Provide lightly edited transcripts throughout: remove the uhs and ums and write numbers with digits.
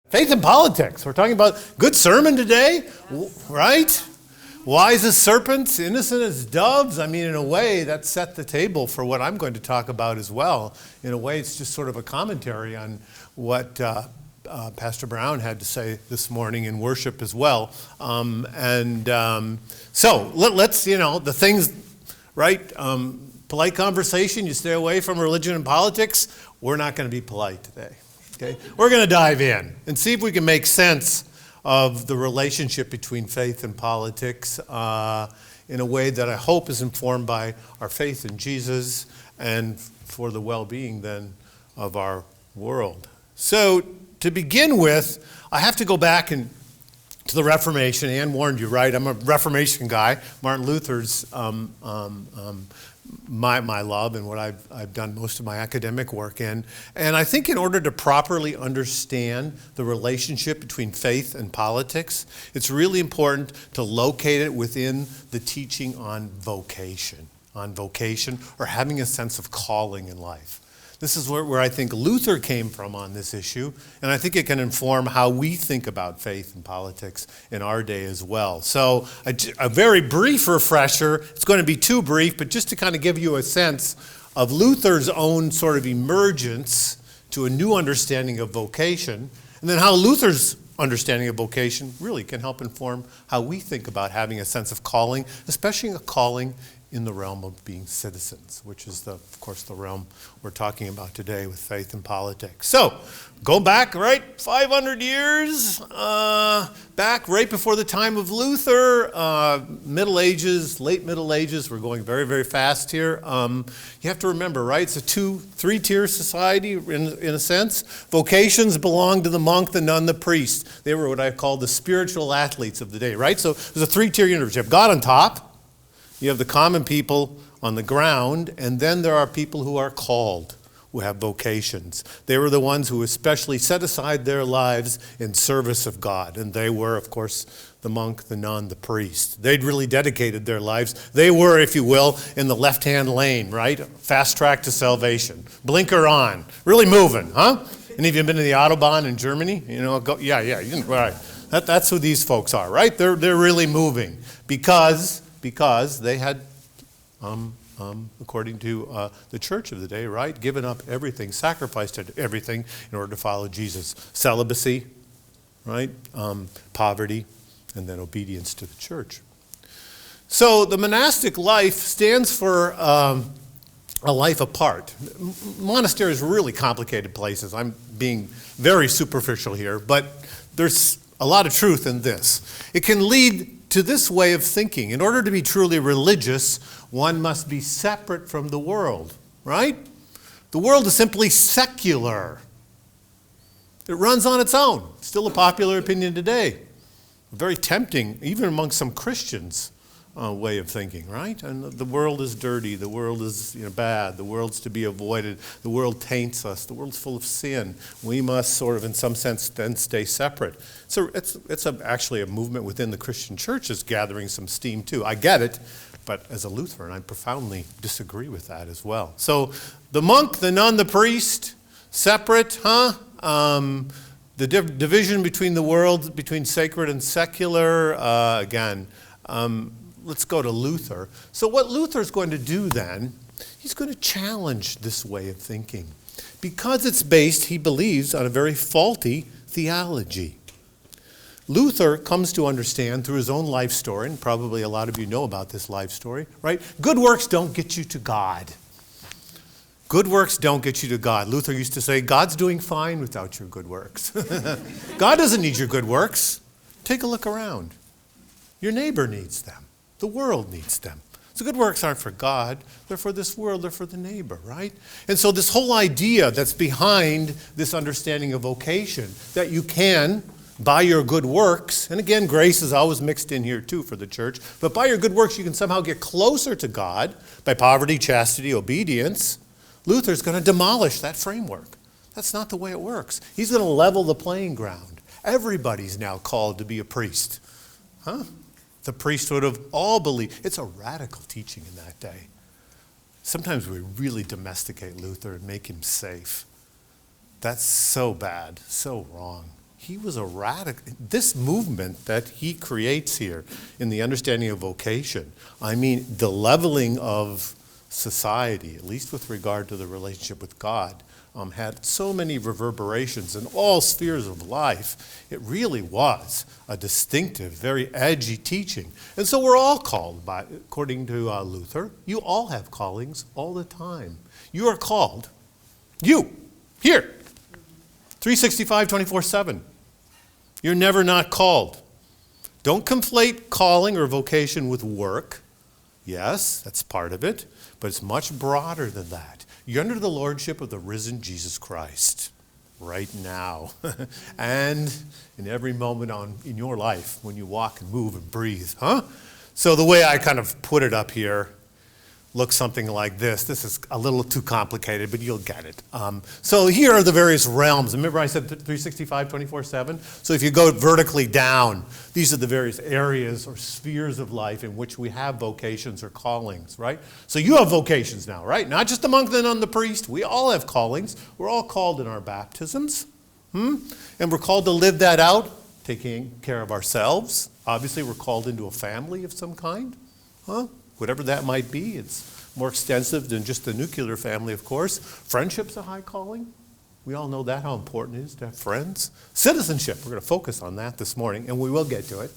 Faith and politics. We're talking about good sermon today, right? Wise as serpents, innocent as doves. I mean, in a way, that set the table for what I'm going to talk about as well. In a way, it's just sort of a commentary on what Pastor Brown had to say this morning in worship as well. So let's, the things, right? Polite conversation, you stay away from religion and politics. We're not going to be polite today. Okay, we're going to dive in and see if we can make sense of the relationship between faith and politics in a way that I hope is informed by our faith in Jesus and for the well-being then of our world. So to begin with, I have to go back to the Reformation. Ann warned you, right? I'm a Reformation guy. Martin Luther's my love and what I've done most of my academic work in. And I think in order to properly understand the relationship between faith and politics, it's really important to locate it within the teaching on vocation or having a sense of calling in life. This is where I think Luther came from on this issue, and I think it can inform how we think about faith and politics in our day as well. So a very brief refresher, it's going to be too brief, but just to kind of give you a sense of Luther's own sort of emergence to a new understanding of vocation, and then how Luther's understanding of vocation really can help inform how we think about having a sense of calling, especially a calling in the realm of being citizens, which is, of course, the realm we're talking about today with faith and politics. So, go back, right, 500 years, back right before the time of Luther, Middle Ages, late Middle Ages. We're going very, very fast here. You have to remember, right, it's a three-tier society in a sense. Vocations belong to the monk, the nun, the priest. They were what I call the spiritual athletes of the day, right? So there's a three-tier universe. You have God on top. You have the common people on the ground, and then there are people who are called, who have vocations. They were the ones who especially set aside their lives in service of God, and they were, of course, the monk, the nun, the priest. They'd really dedicated their lives. They were, if you will, in the left-hand lane, right? Fast track to salvation. Blinker on. Really moving, huh? Any of you been to the Autobahn in Germany? Yeah, right. That's who these folks are, right? They're really moving because they had, according to the church of the day, right, given up everything, sacrificed everything in order to follow Jesus. Celibacy, right, poverty, and then obedience to the church. So the monastic life stands for a life apart. Monasteries are really complicated places. I'm being very superficial here, but there's a lot of truth in this. It can lead to this way of thinking. In order to be truly religious, one must be separate from the world, right? The world is simply secular. It runs on its own. Still a popular opinion today. Very tempting, even among some Christians, way of thinking, right? And the world is dirty. The world is bad. The world's to be avoided. The world taints us. The world's full of sin. We must sort of, in some sense, then stay separate. So it's actually a movement within the Christian church is gathering some steam too. I get it, but as a Lutheran, I profoundly disagree with that as well. So the monk, the nun, the priest, separate, huh? The division between the world, between sacred and secular, again. Let's go to Luther. So what Luther's going to do then, he's going to challenge this way of thinking because it's based, he believes, on a very faulty theology. Luther comes to understand through his own life story, and probably a lot of you know about this life story, right? Good works don't get you to God. Good works don't get you to God. Luther used to say, God's doing fine without your good works. God doesn't need your good works. Take a look around. Your neighbor needs them. The world needs them. So good works aren't for God. They're for this world. They're for the neighbor, right? And so this whole idea that's behind this understanding of vocation, that you can, by your good works, and again, grace is always mixed in here too for the church, but by your good works you can somehow get closer to God by poverty, chastity, obedience. Luther's going to demolish that framework. That's not the way it works. He's going to level the playing ground. Everybody's now called to be a priest. Huh? The priesthood of all belief. It's a radical teaching in that day. Sometimes we really domesticate Luther and make him safe. That's so bad, so wrong. he was a radical. This movement that he creates here in the understanding of vocation, I mean, the leveling of society, at least with regard to the relationship with God, had so many reverberations in all spheres of life. It really was a distinctive, very edgy teaching. And so we're all called, according to Luther, you all have callings all the time. You are called, you, here, 365, 24/7. You're never not called. Don't conflate calling or vocation with work. Yes, that's part of it, but it's much broader than that. You're under the lordship of the risen Jesus Christ right now and in every moment in your life when you walk and move and breathe. So the way I kind of put it up here looks something like this. This is a little too complicated, but you'll get it. So here are the various realms. Remember I said 365, 24/7? So if you go vertically down, these are the various areas or spheres of life in which we have vocations or callings, right? So you have vocations now, right? Not just the monk and the priest. We all have callings. We're all called in our baptisms. And we're called to live that out, taking care of ourselves. Obviously, we're called into a family of some kind. Whatever that might be. It's more extensive than just the nuclear family, of course. Friendship's a high calling. We all know that, how important it is to have friends. Citizenship, we're going to focus on that this morning, and we will get to it.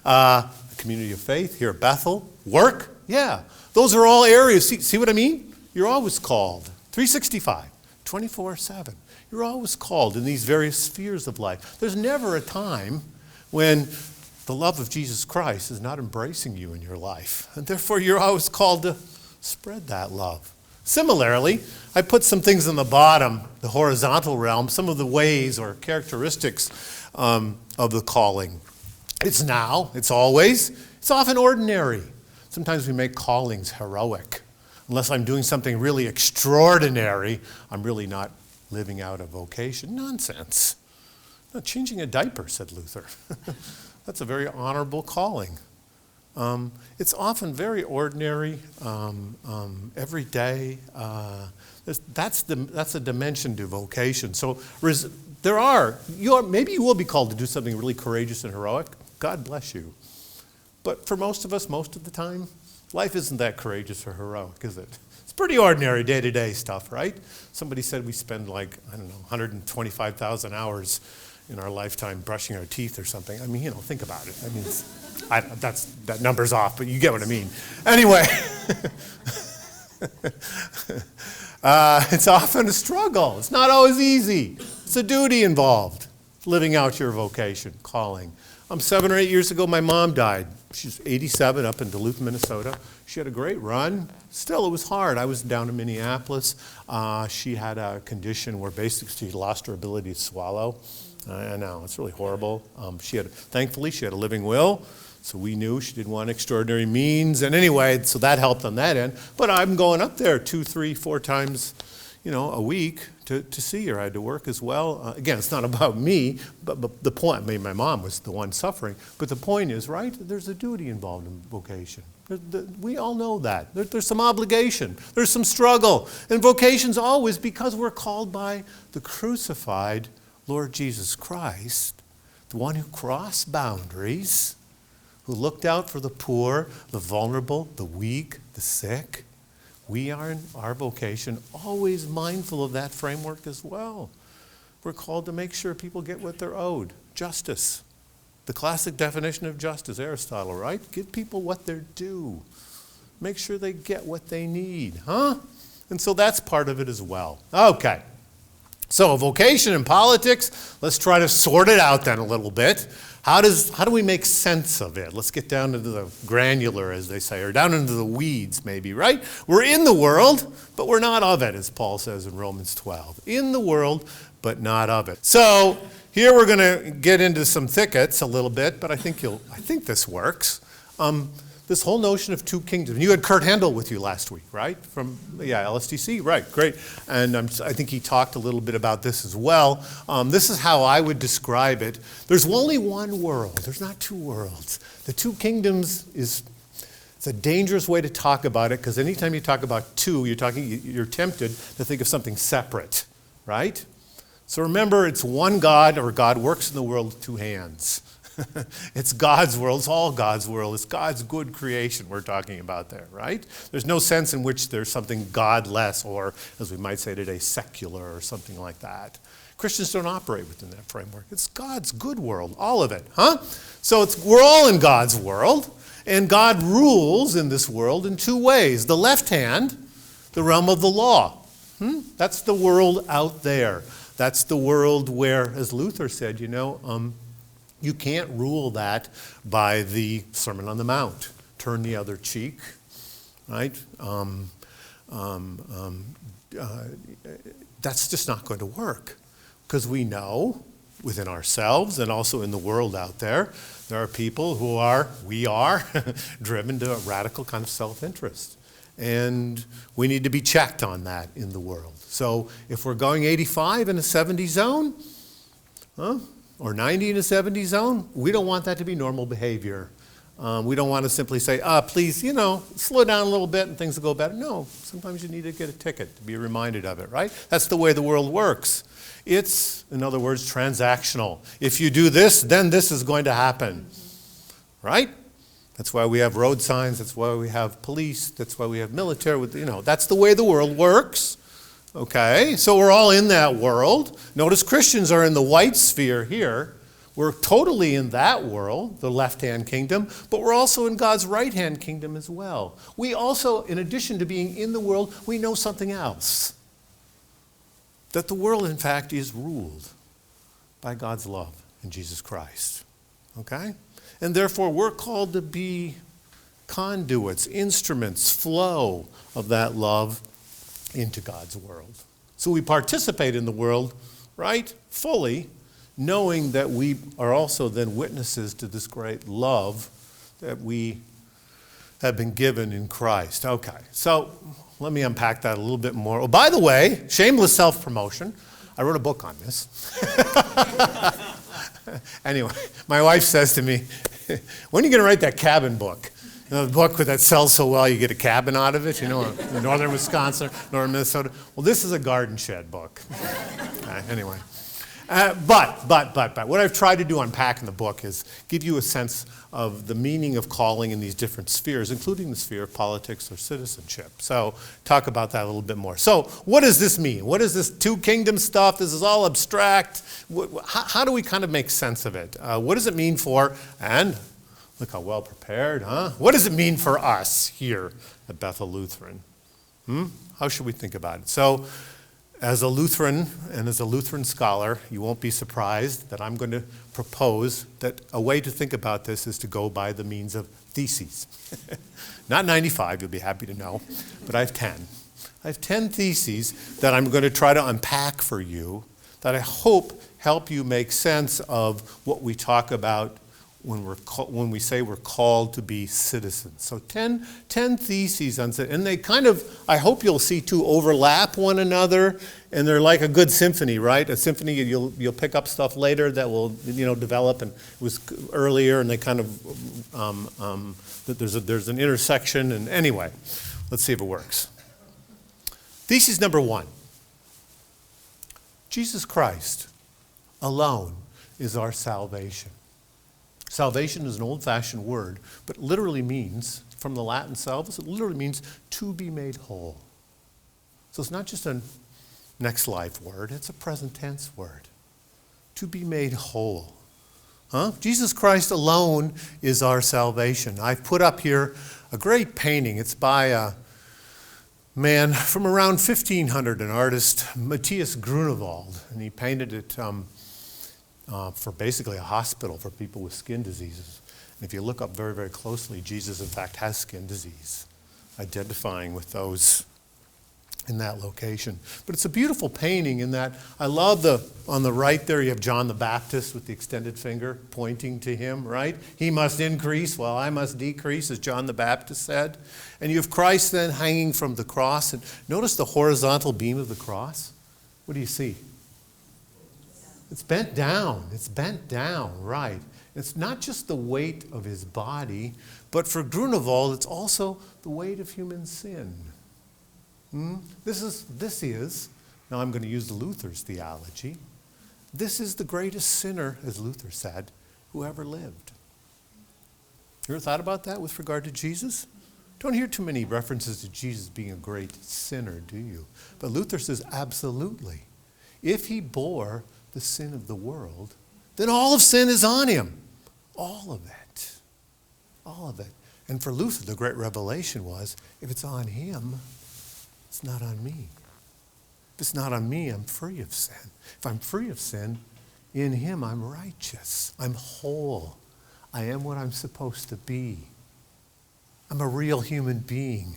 The community of faith here at Bethel. Work, yeah. Those are all areas. See what I mean? You're always called. 365, 24/7. You're always called in these various spheres of life. There's never a time when the love of Jesus Christ is not embracing you in your life. And therefore, you're always called to spread that love. Similarly, I put some things in the bottom, the horizontal realm, some of the ways or characteristics of the calling. It's now, it's always, it's often ordinary. Sometimes we make callings heroic. Unless I'm doing something really extraordinary, I'm really not living out a vocation. Nonsense. Not changing a diaper, said Luther. That's a very honorable calling. It's often very ordinary, every day. That's a dimension to vocation. So maybe you will be called to do something really courageous and heroic. God bless you. But for most of us, most of the time, life isn't that courageous or heroic, is it? It's pretty ordinary day-to-day stuff, right? Somebody said we spend 125,000 hours in our lifetime brushing our teeth or something. I mean, think about it. I mean, that number's off, but you get what I mean. Anyway, it's often a struggle. It's not always easy. It's a duty involved, living out your vocation, calling. 7 or 8 years ago, my mom died. She's 87 up in Duluth, Minnesota. She had a great run. Still, it was hard. I was down in Minneapolis. She had a condition where basically she lost her ability to swallow. I know, it's really horrible. Thankfully, she had a living will, so we knew she didn't want extraordinary means. And anyway, so that helped on that end. But I'm going up there 2, 3, 4 times, a week to see her. I had to work as well. Again, it's not about me, but the point, my mom was the one suffering. But the point is, right, there's a duty involved in vocation. We all know that. There's some obligation. There's some struggle. And vocation's always because we're called by the crucified Lord Jesus Christ, the one who crossed boundaries, who looked out for the poor, the vulnerable, the weak, the sick. We are in our vocation always mindful of that framework as well. We're called to make sure people get what they're owed. Justice. The classic definition of justice, Aristotle, right? Give people what they're due. Make sure they get what they need, And so that's part of it as well. Okay. So vocation and politics, let's try to sort it out then a little bit. How do we make sense of it? Let's get down into the granular, as they say, or down into the weeds maybe, right? We're in the world, but we're not of it, as Paul says in Romans 12. In the world, but not of it. So here we're going to get into some thickets a little bit, but I think this works. This whole notion of two kingdoms. You had Kurt Handel with you last week, right? From LSTC, right? Great. And I think he talked a little bit about this as well. This is how I would describe it. There's only one world. There's not two worlds. The two kingdoms it's a dangerous way to talk about it because anytime you talk about two, you're tempted to think of something separate, right? So remember, it's one God, or God works in the world with two hands. It's God's world. It's all God's world. It's God's good creation we're talking about there, right? There's no sense in which there's something godless or, as we might say today, secular or something like that. Christians don't operate within that framework. It's God's good world, all of it, huh? So we're all in God's world, and God rules in this world in two ways. The left hand, the realm of the law. That's the world out there. That's the world where, as Luther said, you can't rule that by the Sermon on the Mount. Turn the other cheek, right? That's just not going to work, because we know within ourselves and also in the world out there are people we are driven to a radical kind of self-interest. And we need to be checked on that in the world. So if we're going 85 in a 70 zone, or 90 in a 70 zone, we don't want that to be normal behavior. We don't want to simply say, please, slow down a little bit and things will go better. No, sometimes you need to get a ticket to be reminded of it, right? That's the way the world works. It's, in other words, transactional. If you do this, then this is going to happen, right? That's why we have road signs. That's why we have police. That's why we have military. That's the way the world works. Okay, so we're all in that world. Notice Christians are in the white sphere here. We're totally in that world, the left-hand kingdom, but we're also in God's right-hand kingdom as well. We also, in addition to being in the world, we know something else. That the world, in fact, is ruled by God's love in Jesus Christ. Okay? And therefore, we're called to be conduits, instruments, flow of that love into God's world. So we participate in the world, right, fully, knowing that we are also then witnesses to this great love that we have been given in Christ. Okay, so let me unpack that a little bit more. Oh, by the way, shameless self-promotion. I wrote a book on this. Anyway, my wife says to me, when are you going to write that cabin book? The book that sells so well you get a cabin out of it, in northern Wisconsin, northern Minnesota. Well, this is a garden shed book. Anyway. But what I've tried to do unpacking the book is give you a sense of the meaning of calling in these different spheres, including the sphere of politics or citizenship. So talk about that a little bit more. So what does this mean? What is this two kingdom stuff? This is all abstract. How do we kind of make sense of it? What does it mean for, and look how well prepared, huh? What does it mean for us here at Bethel Lutheran? How should we think about it? So, as a Lutheran and as a Lutheran scholar, you won't be surprised that I'm going to propose that a way to think about this is to go by the means of theses. Not 95, you'll be happy to know, but I have 10. I have 10 theses that I'm going to try to unpack for you that I hope help you make sense of what we talk about when we say we're called to be citizens. So 10 theses on, and they kind of, I hope you'll see too, overlap one another, and they're like a good symphony, right? A symphony, you'll pick up stuff later that will, develop, and it was earlier, and they kind of, there's an intersection, and anyway, let's see if it works. Thesis number 1. Jesus Christ alone is our salvation. Salvation is an old-fashioned word, but literally means, from the Latin salvus, it literally means to be made whole. So it's not just a next life word, it's a present tense word. To be made whole. Jesus Christ alone is our salvation. I've put up here a great painting. It's by a man from around 1500, an artist, Matthias Grunewald, and he painted it for basically a hospital for people with skin diseases. And if you look up very, very closely, Jesus, in fact, has skin disease, identifying with those in that location. But it's a beautiful painting in that I love on the right there, you have John the Baptist with the extended finger pointing to him, right? He must increase while I must decrease, as John the Baptist said. And you have Christ then hanging from the cross. And notice the horizontal beam of the cross. What do you see? It's bent down. It's bent down, right. It's not just the weight of his body, but for Grunewald, it's also the weight of human sin. This is, now I'm going to use the Luther's theology, this is the greatest sinner, as Luther said, who ever lived. You ever thought about that with regard to Jesus? Don't hear too many references to Jesus being a great sinner, do you? But Luther says, absolutely. If he bore the sin of the world, then all of sin is on him. All of it. All of it. And for Luther, the great revelation was, if it's on him, it's not on me. If it's not on me, I'm free of sin. If I'm free of sin, in him I'm righteous. I'm whole. I am what I'm supposed to be. I'm a real human being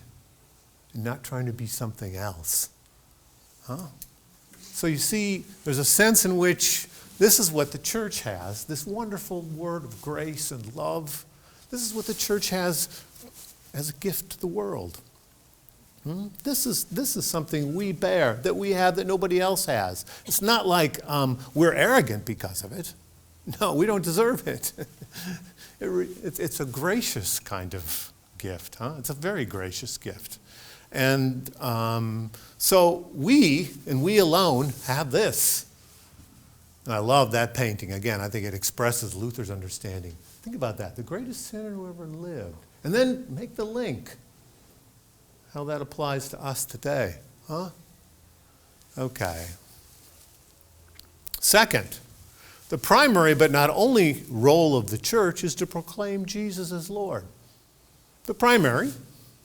and not trying to be something else. So you see, there's a sense in which this is what the church has, this wonderful word of grace and love. This is what the church has as a gift to the world. This is something we bear, that we have that nobody else has. It's not like we're arrogant because of it. No, we don't deserve it. It's a gracious kind of gift. It's a very gracious gift. And so we, and we alone, have this. And I love that painting. Again, I think it expresses Luther's understanding. Think about that. The greatest sinner who ever lived. And then make the link. How that applies to us today. Okay. Second, the primary but not only role of the church is to proclaim Jesus as Lord. The primary,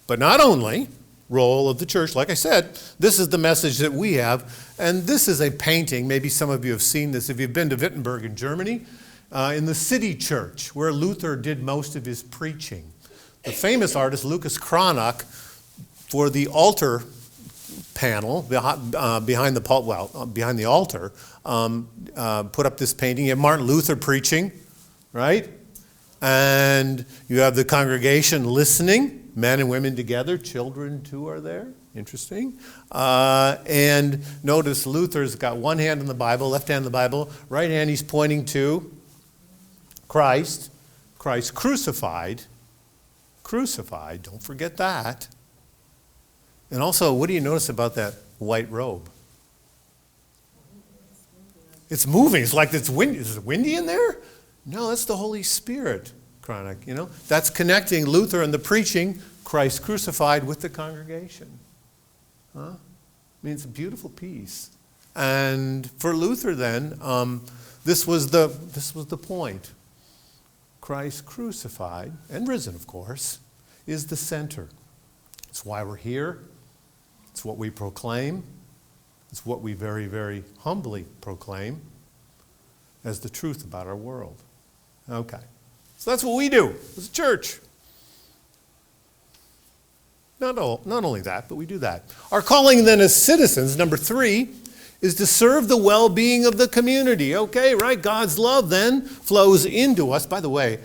but not only, role of the church, like I said, this is the message that we have. And this is a painting. Maybe some of you have seen this if you've been to Wittenberg in Germany, in the city church where Luther did most of his preaching. The famous artist Lucas Cranach, for the altar panel behind the altar, put up this painting. You have Martin Luther preaching, right? And you have the congregation listening, men and women together, children too are there. Interesting. And notice Luther's got one hand in the Bible, left hand in the Bible, right hand he's pointing to Christ crucified, don't forget that. And also, what do you notice about that white robe? It's moving. It's like it's windy. Is it windy in there? No, that's the Holy Spirit, Chronic. That's connecting Luther and the preaching, Christ crucified, with the congregation. I mean, it's a beautiful piece. And for Luther, then, this was the point. Christ crucified and risen, of course, is the center. It's why we're here. It's what we proclaim. It's what we very, very humbly proclaim as the truth about our world. Okay. So that's what we do as a church. Not only that, but we do that. Our calling then as citizens, number 3, is to serve the well-being of the community. Okay, right? God's love then flows into us. By the way,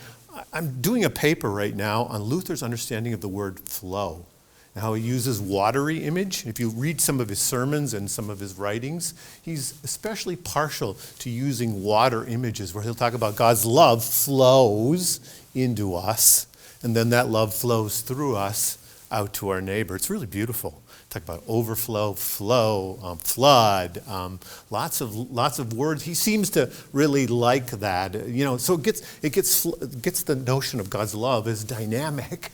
I'm doing a paper right now on Luther's understanding of the word flow. How he uses watery image. If you read some of his sermons and some of his writings, he's especially partial to using water images where he'll talk about God's love flows into us, and then that love flows through us out to our neighbor. It's really beautiful. Talk about overflow, flow, flood, lots of words. He seems to really like that. So it gets the notion of God's love as dynamic,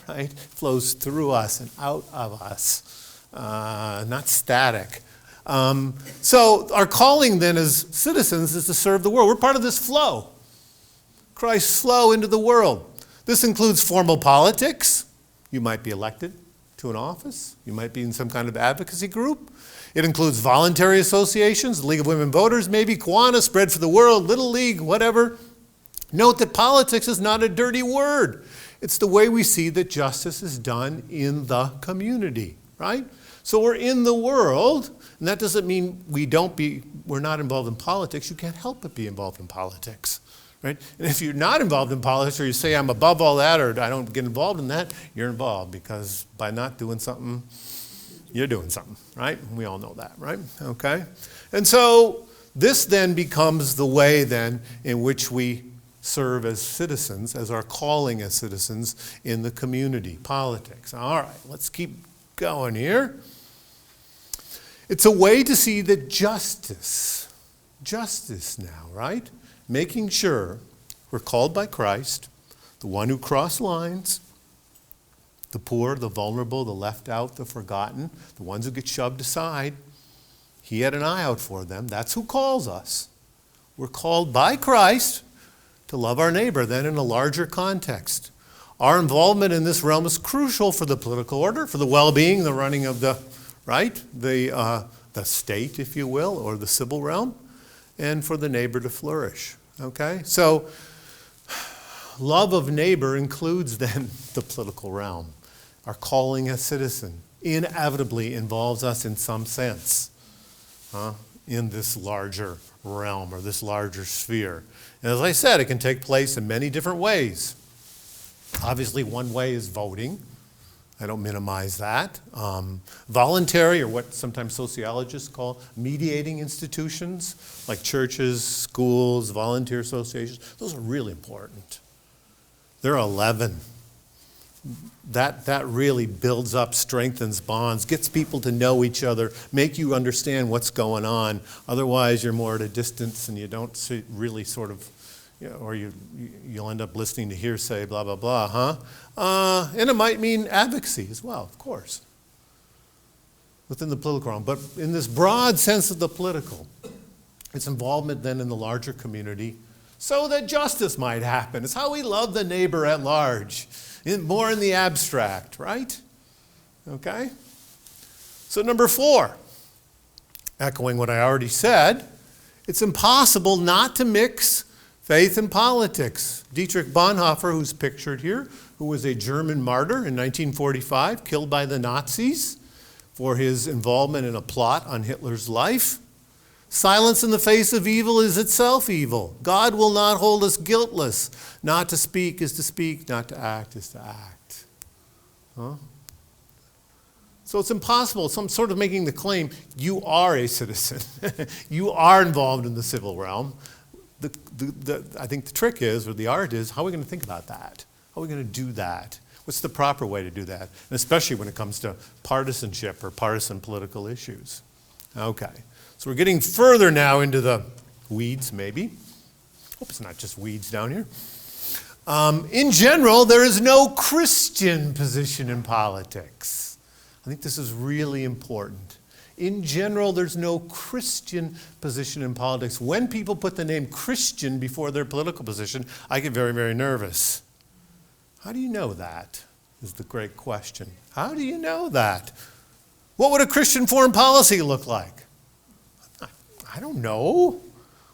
right? Flows through us and out of us, not static. So our calling then as citizens is to serve the world. We're part of this flow, Christ's flow into the world. This includes formal politics. You might be elected to an office. You might be in some kind of advocacy group. It includes voluntary associations, the League of Women Voters, maybe Kiwanis, Spread for the World, Little League, whatever. Note that politics is not a dirty word. It's the way we see that justice is done in the community, right? So we're in the world, and that doesn't mean we're not involved in politics. You can't help but be involved in politics. Right? And if you're not involved in politics, or you say I'm above all that, or I don't get involved in that, you're involved, because by not doing something, you're doing something, right? We all know that, right? Okay? And so this then becomes the way then in which we serve as citizens, as our calling as citizens in the community, politics. All right, let's keep going here. It's a way to see that justice justice now, right? Making sure we're called by Christ, the one who crossed lines, the poor, the vulnerable, the left out, the forgotten, the ones who get shoved aside. He had an eye out for them. That's who calls us. We're called by Christ to love our neighbor, then in a larger context. Our involvement in this realm is crucial for the political order, for the well-being, the running of the state, if you will, or the civil realm, and for the neighbor to flourish. Okay? So, love of neighbor includes then the political realm. Our calling as citizen inevitably involves us in some sense in this larger realm or this larger sphere. And as I said, it can take place in many different ways. Obviously, one way is voting. I don't minimize that. Voluntary, or what sometimes sociologists call mediating institutions, like churches, schools, volunteer associations. Those are really important. There are 11. That really builds up, strengthens bonds, gets people to know each other, make you understand what's going on. Otherwise, you're more at a distance and you don't really sort of, or you'll end up listening to hearsay, blah, blah, blah, and it might mean advocacy as well, of course, within the political realm. But in this broad sense of the political, it's involvement then in the larger community so that justice might happen. It's how we love the neighbor at large. More in the abstract, right? Okay? So number 4, echoing what I already said, it's impossible not to mix faith and politics. Dietrich Bonhoeffer, who's pictured here, who was a German martyr in 1945, killed by the Nazis for his involvement in a plot on Hitler's life. Silence in the face of evil is itself evil. God will not hold us guiltless. Not to speak is to speak, not to act is to act. So it's impossible. So I'm sort of making the claim, you are a citizen. You are involved in the civil realm. I think the trick is, or the art is, how are we going to think about that? How are we going to do that? What's the proper way to do that? And especially when it comes to partisanship or partisan political issues. Okay. So we're getting further now into the weeds, maybe. Hope it's not just weeds down here. In general, there is no Christian position in politics. I think this is really important. In general, there's no Christian position in politics. When people put the name Christian before their political position, I get very, very nervous. How do you know that? Is the great question. How do you know that? What would a Christian foreign policy look like? I don't know.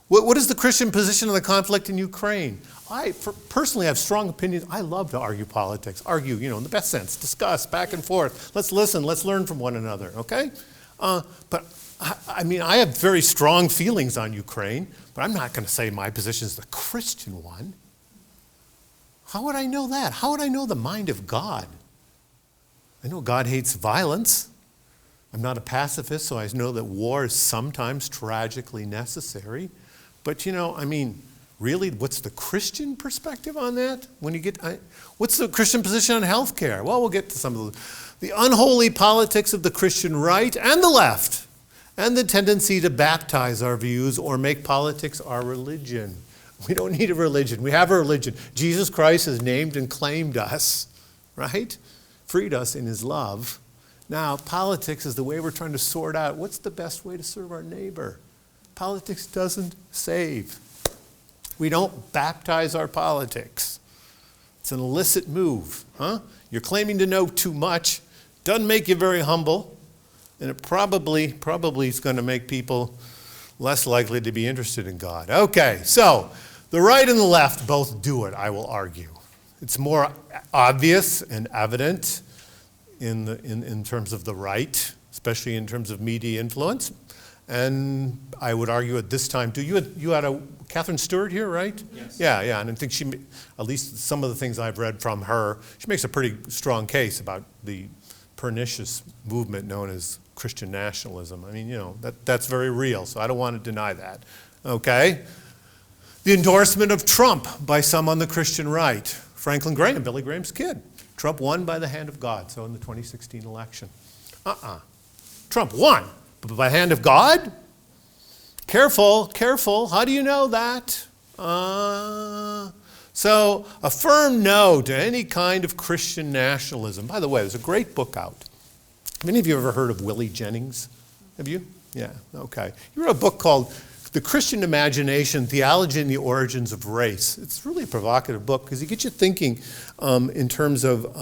What is the Christian position on the conflict in Ukraine? I personally have strong opinions. I love to argue politics. Argue, in the best sense. Discuss, back and forth. Let's listen. Let's learn from one another, okay? But I have very strong feelings on Ukraine, but I'm not going to say my position is the Christian one. How would I know that? How would I know the mind of God? I know God hates violence. I'm not a pacifist, so I know that war is sometimes tragically necessary. But, really, what's the Christian perspective on that? What's the Christian position on health care? Well, we'll get to some of the unholy politics of the Christian right and the left, and the tendency to baptize our views or make politics our religion. We don't need a religion. We have a religion. Jesus Christ has named and claimed us, right? Freed us in his love. Now, politics is the way we're trying to sort out what's the best way to serve our neighbor. Politics doesn't save. We don't baptize our politics. It's an illicit move. You're claiming to know too much. Doesn't make you very humble. And it probably is going to make people less likely to be interested in God. Okay, so the right and the left both do it, I will argue. It's more obvious and evident in terms of the right, especially in terms of media influence. And I would argue at this time, too, you had a Catherine Stewart here, right? Yes. Yeah, and I think she, at least some of the things I've read from her, she makes a pretty strong case about the pernicious movement known as Christian nationalism. That's very real, so I don't want to deny that. Okay? The endorsement of Trump by some on the Christian right. Franklin Graham, Billy Graham's kid. Trump won by the hand of God, so in the 2016 election. Trump won, but by the hand of God? careful, careful. How do you know that? So a firm no to any kind of Christian nationalism. By the way, there's a great book out. Many of you have ever heard of Willie Jennings? Have you? Yeah, okay. He wrote a book called The Christian Imagination, Theology and the Origins of Race. It's really a provocative book because he gets you thinking in terms of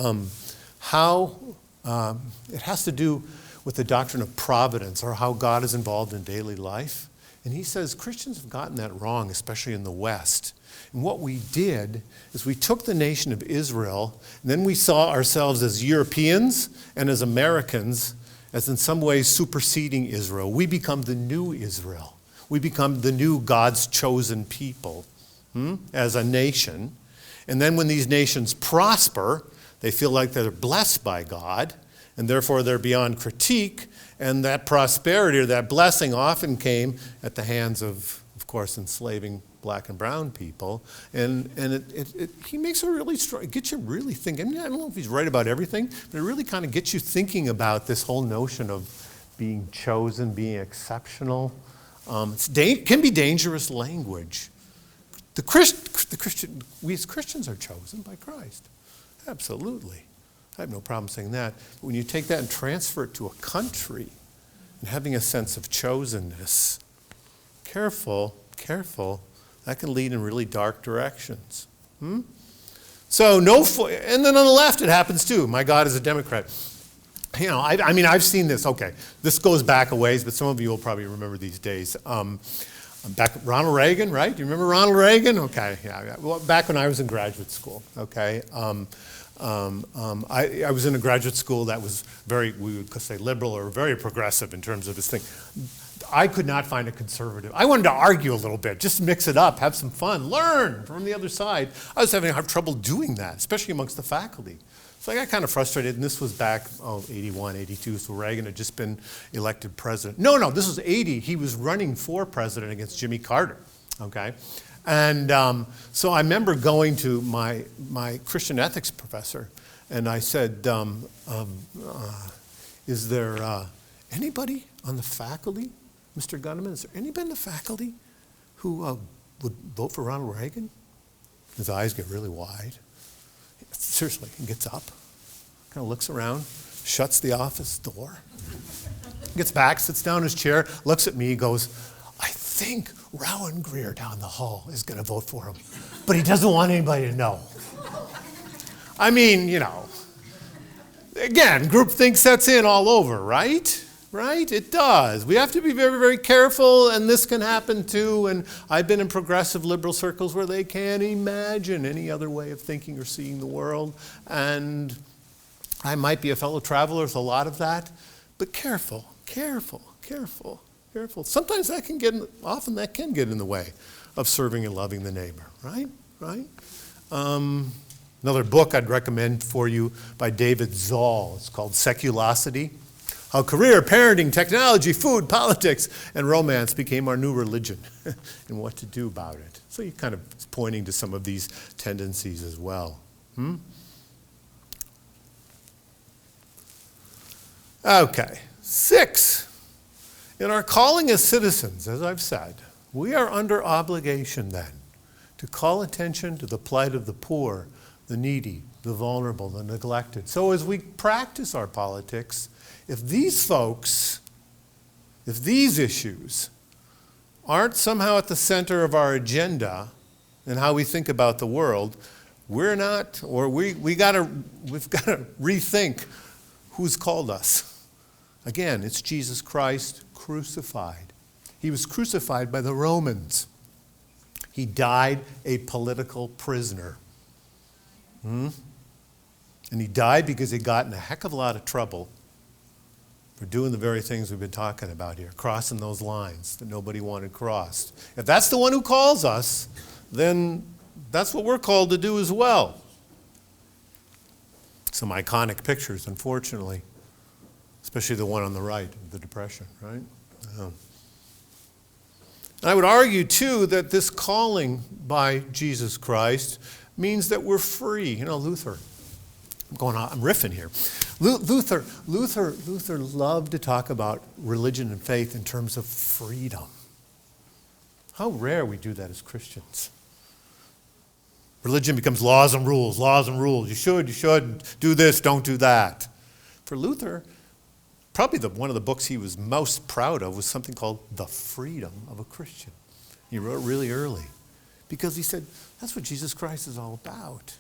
how it has to do with the doctrine of providence or how God is involved in daily life. And he says Christians have gotten that wrong, especially in the West. And what we did is we took the nation of Israel, and then we saw ourselves as Europeans and as Americans, as in some ways superseding Israel. We become the new Israel. We become the new God's chosen people as a nation. And then when these nations prosper, they feel like they're blessed by God, and therefore they're beyond critique. And that prosperity or that blessing often came at the hands of course, enslaving black and brown people. And he makes a really strong, gets you really thinking. I mean, I don't know if he's right about everything, but it really kind of gets you thinking about this whole notion of being chosen, being exceptional. It can be dangerous language. We as Christians are chosen by Christ. Absolutely. I have no problem saying that. But when you take that and transfer it to a country and having a sense of chosenness, careful, that can lead in really dark directions. So and then on the left it happens too. My God is a Democrat. You know, I mean, I've seen this. Okay, this goes back a ways, but some of you will probably remember these days. Back Ronald Reagan, right? Do you remember Ronald Reagan? Okay, yeah. Well, back when I was in graduate school, okay. I was in a graduate school that was we would say liberal or very progressive in terms of this thing. I could not find a conservative. I wanted to argue a little bit, just mix it up, have some fun, learn from the other side. I was having trouble doing that, especially amongst the faculty. So I got kind of frustrated, and this was back, 81, 82, so Reagan had just been elected president. No, this was 80. He was running for president against Jimmy Carter, okay? And so I remember going to my Christian ethics professor, and I said, is there anybody on the faculty, Mr. Gunneman, is there anybody in the faculty who would vote for Ronald Reagan? His eyes get really wide. Seriously, he gets up, kind of looks around, shuts the office door, gets back, sits down in his chair, looks at me, goes, I think Rowan Greer down the hall is going to vote for him, but he doesn't want anybody to know. I mean, you know, again, groupthink sets in all over, right? Right? It does. We have to be very, very careful, and this can happen too. And I've been in progressive liberal circles where they can't imagine any other way of thinking or seeing the world. And I might be a fellow traveler with a lot of that, but careful. Sometimes often that can get in the way of serving and loving the neighbor, right? Another book I'd recommend for you by David Zoll. It's called Seculosity. How career, parenting, technology, food, politics, and romance became our new religion, and what to do about it. So he kind of is pointing to some of these tendencies as well. Okay, 6. In our calling as citizens, as I've said, we are under obligation then to call attention to the plight of the poor, the needy, the vulnerable, the neglected. So as we practice our politics, if these issues aren't somehow at the center of our agenda and how we think about the world, we've got to rethink who's called us. Again, it's Jesus Christ crucified. He was crucified by the Romans. He died a political prisoner. And he died because he got in a heck of a lot of trouble for doing the very things we've been talking about here, crossing those lines that nobody wanted crossed. If that's the one who calls us, then that's what we're called to do as well. Some iconic pictures, unfortunately, especially the one on the right, the Depression, right? And I would argue, too, that this calling by Jesus Christ means that we're free. You know, Luther, I'm riffing here. Luther loved to talk about religion and faith in terms of freedom. How rare we do that as Christians. Religion becomes laws and rules, laws and rules. You should, do this, don't do that. For Luther, probably one of the books he was most proud of was something called The Freedom of a Christian. He wrote it really early because he said, that's what Jesus Christ is all about.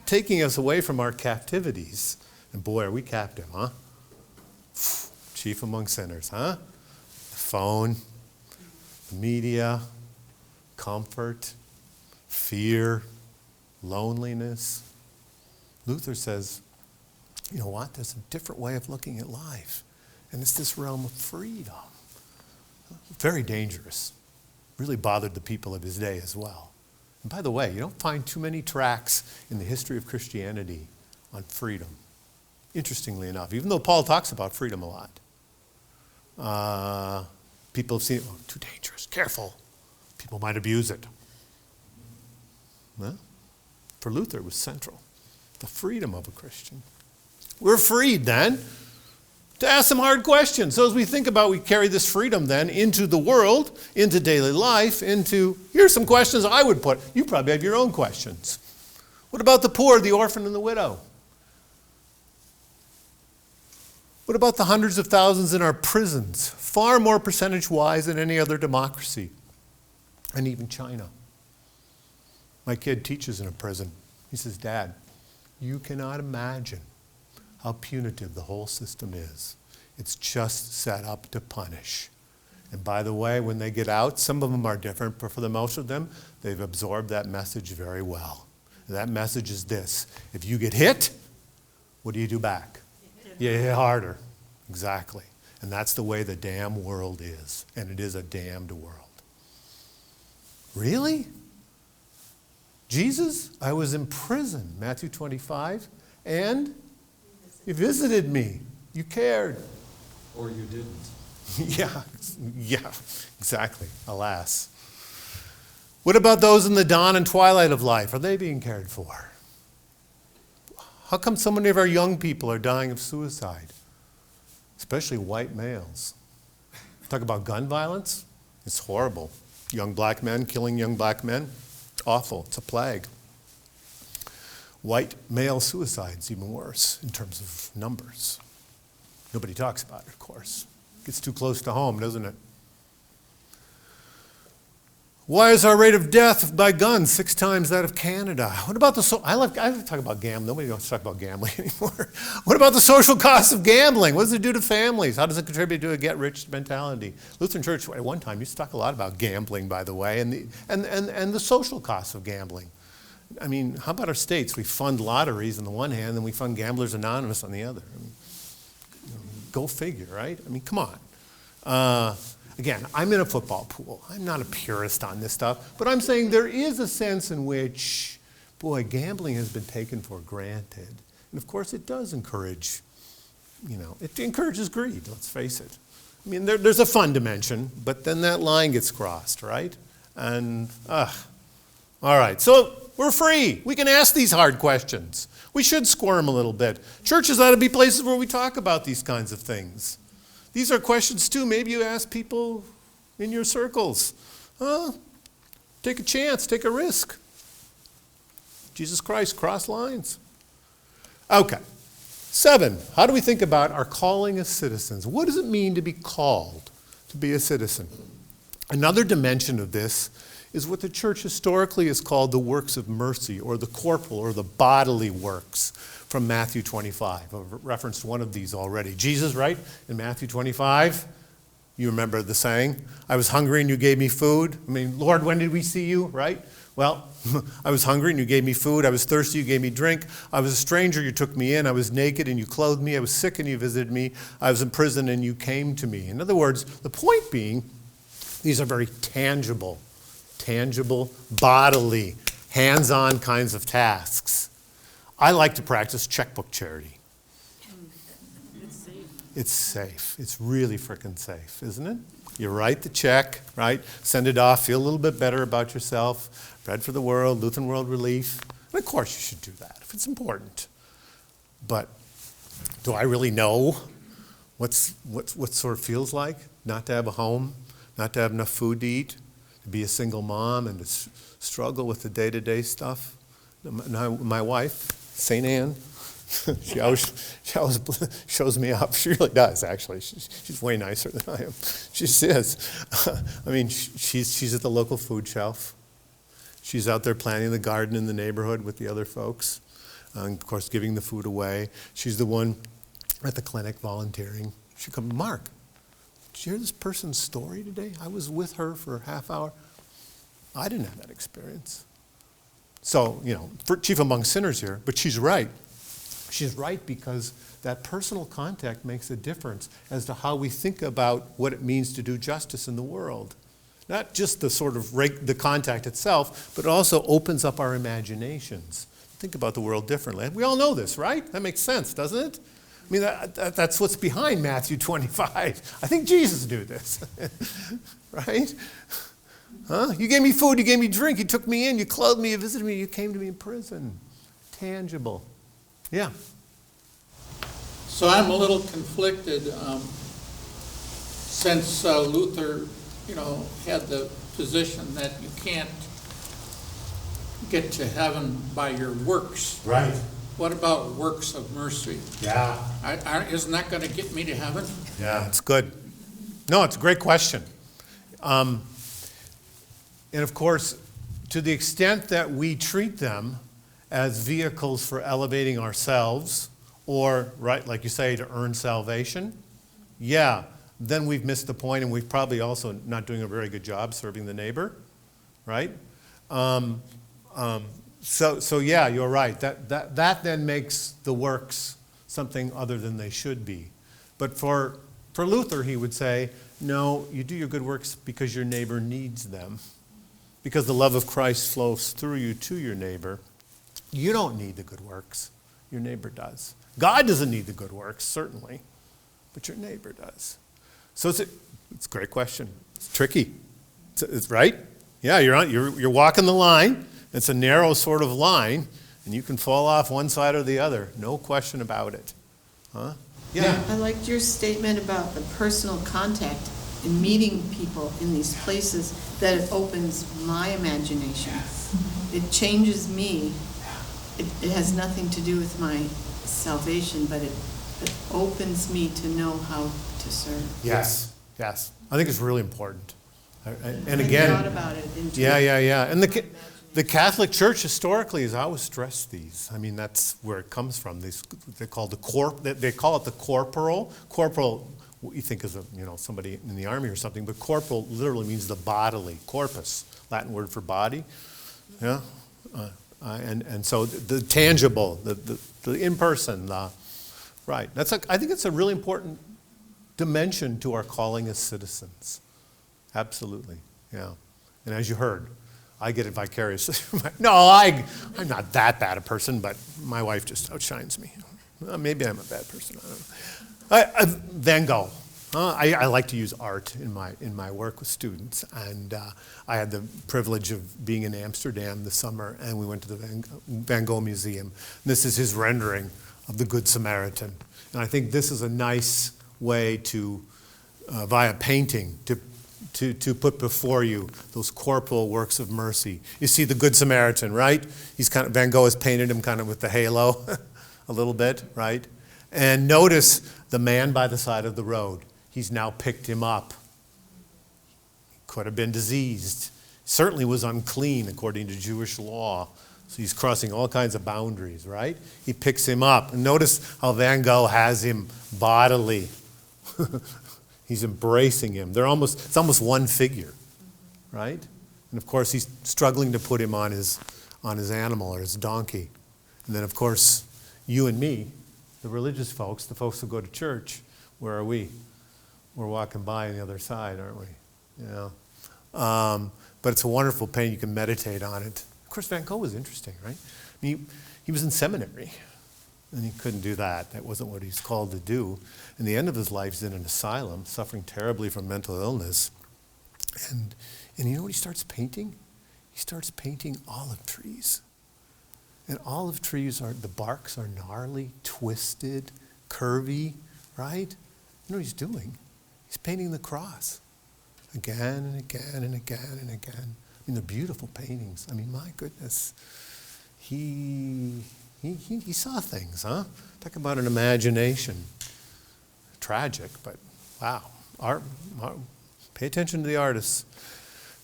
Taking us away from our captivities. And boy, are we captive, huh? Chief among sinners, huh? The phone, the media, comfort, fear, loneliness. Luther says, you know what? There's a different way of looking at life. And it's this realm of freedom. Very dangerous. Really bothered the people of his day as well. And by the way, you don't find too many tracts in the history of Christianity on freedom. Interestingly enough, even though Paul talks about freedom a lot. People have seen it, too dangerous, careful. People might abuse it. Well, for Luther, it was central. The freedom of a Christian. We're freed then to ask some hard questions. So as we think about, we carry this freedom then into the world, into daily life, here's some questions I would put. You probably have your own questions. What about the poor, the orphan, and the widow? What about the hundreds of thousands in our prisons? Far more percentage-wise than any other democracy. And even China. My kid teaches in a prison. He says, Dad, you cannot imagine how punitive the whole system is. It's just set up to punish. And by the way, when they get out, some of them are different, but for the most of them, they've absorbed that message very well. And that message is this: if you get hit, what do you do back? You hit harder. Exactly. And that's the way the damn world is. And it is a damned world. Really? Jesus, I was in prison, Matthew 25, and you visited me. You cared. Or you didn't. Yeah, exactly. Alas. What about those in the dawn and twilight of life? Are they being cared for? How come so many of our young people are dying of suicide? Especially white males. Talk about gun violence. It's horrible. Young black men killing young black men. Awful. It's a plague. White male suicide's even worse in terms of numbers. Nobody talks about it, of course. Gets too close to home, doesn't it? Why is our rate of death by guns 6 times that of Canada? What about I like to talk about gambling. Nobody wants to talk about gambling anymore. What about the social costs of gambling? What does it do to families? How does it contribute to a get-rich mentality? Lutheran Church at one time used to talk a lot about gambling, by the way, and the social costs of gambling. I mean, how about our states? We fund lotteries on the one hand, and we fund Gamblers Anonymous on the other. I mean, go figure, right? I mean, come on. Again, I'm in a football pool. I'm not a purist on this stuff, but I'm saying there is a sense in which, boy, gambling has been taken for granted. And of course, it does encourage, it encourages greed, let's face it. I mean, there's a fun dimension, but then that line gets crossed, right? And, all right, so we're free. We can ask these hard questions. We should squirm a little bit. Churches ought to be places where we talk about these kinds of things. These are questions, too. Maybe you ask people in your circles. Take a chance, take a risk. Jesus Christ, cross lines. Okay. 7, how do we think about our calling as citizens? What does it mean to be called to be a citizen? Another dimension of this is what the church historically has called the works of mercy, or the corporal or the bodily works from Matthew 25. I've referenced one of these already. Jesus, right, in Matthew 25, you remember the saying, I was hungry and you gave me food. I mean, Lord, when did we see you, right? Well, I was hungry and you gave me food. I was thirsty, you gave me drink. I was a stranger, you took me in. I was naked and you clothed me. I was sick and you visited me. I was in prison and you came to me. In other words, the point being, these are very tangible, bodily, hands-on kinds of tasks. I like to practice checkbook charity. It's safe. It's safe. It's really frickin' safe, isn't it? You write the check, right? Send it off, feel a little bit better about yourself. Bread for the World, Lutheran World Relief. And of course you should do that if it's important. But do I really know what sort of feels like not to have a home, not to have enough food to eat, to be a single mom and to struggle with the day-to-day stuff. My wife, St. Anne, she always shows me up. She really does, actually. She's way nicer than I am. She is. I mean, she's at the local food shelf. She's out there planting the garden in the neighborhood with the other folks. And of course, giving the food away. She's the one at the clinic volunteering. She comes, Mark, did you hear this person's story today? I was with her for a half hour. I didn't have that experience. So, chief among sinners here, but she's right. She's right because that personal contact makes a difference as to how we think about what it means to do justice in the world. Not just the sort of the contact itself, but also opens up our imaginations. Think about the world differently. We all know this, right? That makes sense, doesn't it? I mean, that's what's behind Matthew 25. I think Jesus knew this, right? Huh? You gave me food, you gave me drink, you took me in, you clothed me, you visited me, you came to me in prison. Tangible. Yeah. So I'm a little conflicted since Luther, had the position that you can't get to heaven by your works. Right. What about works of mercy? Yeah. Isn't that going to get me to heaven? Yeah, it's good. No, it's a great question. And of course, to the extent that we treat them as vehicles for elevating ourselves, or, right, like you say, to earn salvation, yeah, then we've missed the point, and we've probably also not doing a very good job serving the neighbor, right? So yeah, you're right. That then makes the works something other than they should be. But for Luther, he would say, no, you do your good works because your neighbor needs them, because the love of Christ flows through you to your neighbor. You don't need the good works. Your neighbor does. God doesn't need the good works, certainly, but your neighbor does. So it's a great question. It's tricky. It's right? Yeah, you're walking the line. It's a narrow sort of line, and you can fall off one side or the other. No question about it. Huh? Yeah. I liked your statement about the personal contact and meeting people in these places, that it opens my imagination. It changes me. It has nothing to do with my salvation, but it opens me to know how to serve. Yes. I think it's really important. And I again, thought about it. Yeah. And the Catholic Church historically has always stressed these. I mean, that's where it comes from. They call it the corporal. Corporal, what you think is somebody in the army or something, but corporal literally means the bodily, corpus, Latin word for body. Yeah. And so the tangible, the in-person, right. I think it's a really important dimension to our calling as citizens. Absolutely, yeah. And as you heard, I get it vicariously. No, I'm not that bad a person, but my wife just outshines me. Maybe I'm a bad person. I don't know. Van Gogh. I like to use art in my work with students, and I had the privilege of being in Amsterdam this summer, and we went to the Van Gogh Museum. This is his rendering of the Good Samaritan, and I think this is a nice way to, via painting, to put before you those corporal works of mercy. You see the Good Samaritan, right? Van Gogh has painted him kind of with the halo a little bit, right? And notice the man by the side of the road. He's now picked him up. He could have been diseased. Certainly was unclean according to Jewish law. So he's crossing all kinds of boundaries, right? He picks him up. And notice how Van Gogh has him bodily. He's embracing him. It's almost one figure, right? And of course, he's struggling to put him on his animal or his donkey. And then, of course, you and me, the religious folks, the folks who go to church, where are we? We're walking by on the other side, aren't we? But it's a wonderful painting. You can meditate on it. Of course, Van Gogh was interesting, right? I mean, he was in seminary, and he couldn't do that. That wasn't what he's called to do. And the end of his life is in an asylum, suffering terribly from mental illness. And you know what he starts painting? He starts painting olive trees. And olive trees the barks are gnarly, twisted, curvy, right? You know what he's doing? He's painting the cross. again and again and again and again. I mean, they're beautiful paintings. I mean, my goodness. He saw things, huh? Talk about an imagination. Tragic, but wow. Art, pay attention to the artists.